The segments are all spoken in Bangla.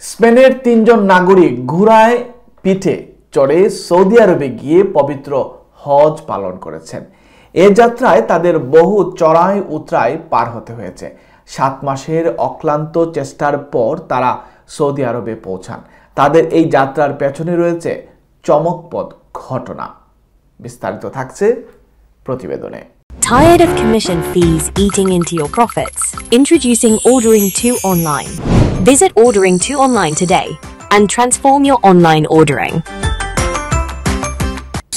স্পেনের তিনজন নাগরিক ঘোড়ায় পিঠে চড়ে সৌদি আরবে গিয়ে পবিত্র হজ পালন করেছেন। এ যাত্রায় তাদের বহু চড়াই উতরাই পার হতে হয়েছে। 7 মাসের অক্লান্ত চেষ্টার পর তারা সৌদি আরবে পৌঁছান। তাদের এই যাত্রার পেছনে রয়েছে চমকপ্রদ ঘটনা। বিস্তারিত থাকছে প্রতিবেদনে। Tired of commission fees eating into your profits? Introducing Ordering to Online. Visit Ordering to Online today and transform your online ordering.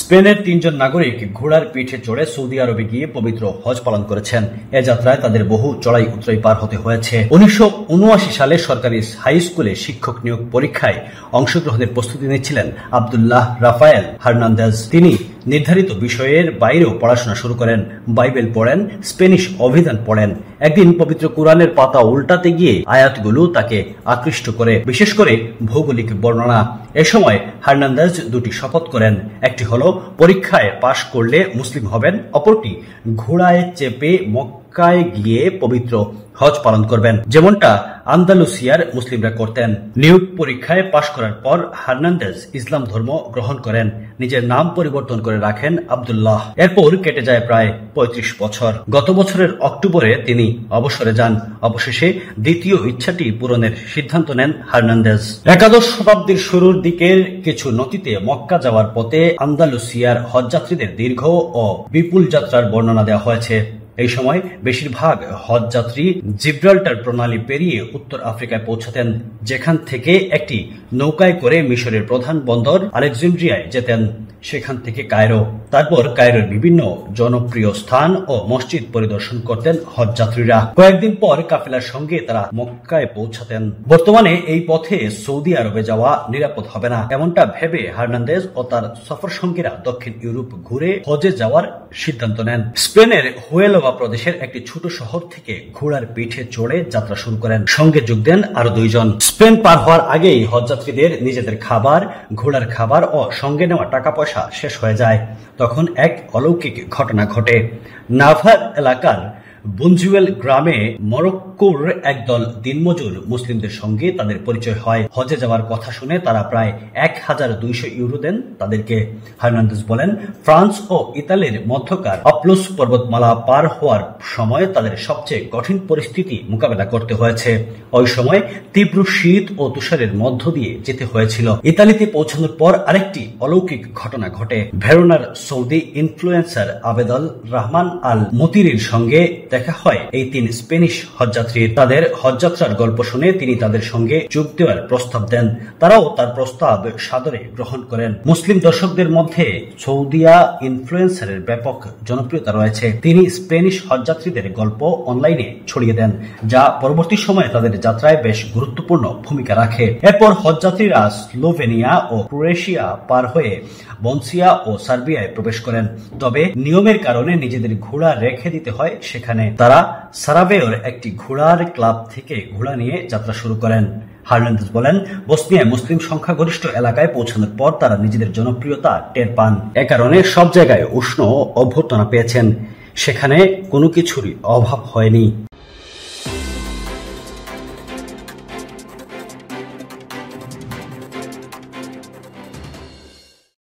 স্পেনের তিনজন নাগরিক ঘোড়ার পিঠে চড়ে সৌদি আরবে গিয়ে পবিত্র হজ পালন করেছেন। এ যাত্রায় তাদের বহু চড়াই উতরাই পার হতে হয়েছে। 1979 সালে সরকারি হাই স্কুলে শিক্ষক নিয়োগ পরীক্ষায় অংশগ্রহণের প্রস্তুতি নিচ্ছিলেন আব্দুল্লাহ রাফায়েল হার্নান্দেজ। তিনি নির্ধারিত বিষয়ের বাইরেও পড়াশোনা শুরু করেন। বাইবেল পড়েন, স্পেনিশ অভিধান পড়েন। একদিন পবিত্র কুরআনের পাতা উল্টাতে গিয়ে আয়াতগুলো তাকে আকৃষ্ট করে, বিশেষ করে ভৌগোলিক বর্ণনা। এ সময় হার্নান্দেজ দুটি শপথ করেন। একটি হলো পরীক্ষায় পাশ করলে মুসলিম হবেন, অপরটি ঘোড়ায় চেপে মক্কায় গিয়ে পবিত্র হজ পালন করবেন, যেমনটা আন্দালুসিয়ার মুসলিমরা করতেন। নিয়োগ পরীক্ষায় পাশ করার পর হার্নান্দেজ ইসলাম ধর্ম গ্রহণ করেন। নিজের নাম পরিবর্তন করে রাখেন আব্দুল্লাহ। এরপর কেটে যায় প্রায় 35 বছর। গত বছরের অক্টোবরে তিনি অবসরে যান। অবশেষে দ্বিতীয় ইচ্ছাটি পূরণের সিদ্ধান্ত নেন হার্নান্দেজ। 11 শতাব্দীর শুরুর দিকের কিছু নথিতে মক্কা যাওয়ার পথে আন্দালুসিয়ার হজযাত্রীদের দীর্ঘ ও বিপুল যাত্রার বর্ণনা দেওয়া হয়েছে। এই সময় বেশিরভাগ হজযাত্রী জিব্রাল্টার প্রণালী পেরিয়ে উত্তর আফ্রিকায় পৌঁছাতেন, যেখান থেকে একটি নৌকায় করে মিশরের প্রধান বন্দর আলেকজান্দ্রিয়ায় যেতেন, সেখান থেকে কায়রো। তারপর কায়রোর বিভিন্ন জনপ্রিয় স্থান ও মসজিদ পরিদর্শন করতেন হজযাত্রীরা। কয়েকদিন পর কাফেলার সঙ্গে তারা মক্কায় পৌঁছাতেন। বর্তমানে এই পথে সৌদি আরবে যাওয়া নিরাপদ হবে না, এমনটা ভেবে হার্নান্দেজ ও তার সফর সঙ্গীরা দক্ষিণ ইউরোপ ঘুরে হজে যাওয়ার সিদ্ধান্ত নেন। স্পেনের হুয়েলভা প্রদেশের একটি ছোট শহর থেকে ঘোড়ার পিঠে চড়ে যাত্রা শুরু করেন। সঙ্গে যোগ দেন আরো 2 জন। স্পেন পার হওয়ার আগেই হজযাত্রীদের নিজেদের খাবার, ঘোড়ার খাবার ও সঙ্গে নেওয়া টাকা পয়সা শেষ হয়ে যায়। তখন এক অলৌকিক ঘটনা ঘটে। নাভার এলাকার বুনজুয়েল গ্রামে মরক্কোর একদল দিনমজুর মুসলিমদের সঙ্গে তাদের পরিচয় হয়। হজে যাওয়ার কথা শুনে তারা প্রায় 1200 ইউরো দেন তাদেরকে। হার্নান্দেজ বলেন, ফ্রান্স ও ইতালির মধ্যকার আপলোস পর্বতমালা পার হওয়ার সময় তাদের সবচেয়ে কঠিন পরিস্থিতি মোকাবেলা করতে হয়েছে। ওই সময় তীব্র শীত ও তুষারের মধ্য দিয়ে যেতে হয়েছিল। ইতালিতে পৌঁছানোর পর আরেকটি অলৌকিক ঘটনা ঘটে। ভেরোনার সৌদি ইনফ্লুয়েন্সার আবেদল রহমান আল মতিরির সঙ্গে দেখা হয় এই 3 স্পেনিশ হজযাত্রীর। তাদের হজযাত্রার গল্প শুনে তিনি তাদের সঙ্গে যোগ দেওয়ার প্রস্তাব দেন। তারাও তার প্রস্তাব সাদরে গ্রহণ করেন। মুসলিম দর্শকদের মধ্যে সৌদিয়া ইনফ্লুয়েন্সারের ব্যাপক জনপ্রিয়তা রয়েছে। তিনি স্পেনিশ হজযাত্রীদের গল্প অনলাইনে ছড়িয়ে দেন, যা পরবর্তী সময়ে তাদের যাত্রায় বেশ গুরুত্বপূর্ণ ভূমিকা রাখে। এরপর হজযাত্রীরা স্লোভেনিয়া ও ক্রোয়েশিয়া পার হয়ে বনসিয়া ও সার্বিয়ায় প্রবেশ করেন। তবে নিয়মের কারণে নিজেদের ঘোড়া রেখে দিতে হয় সেখানে। তারা সারাভেওর একটি ঘোড়ার ক্লাব থেকে ঘোড়া নিয়ে যাত্রা শুরু করেন। হার্নান্দেজ বলেন, বসনিয়ায় মুসলিম সংখ্যাগরিষ্ঠ এলাকায় পৌঁছানোর পর তারা নিজেদের জনপ্রিয়তা টের পান। এ কারণে সব জায়গায় উষ্ণ অভ্যর্থনা পেয়েছেন। সেখানে কোনো কিছুরই অভাব হয়নি।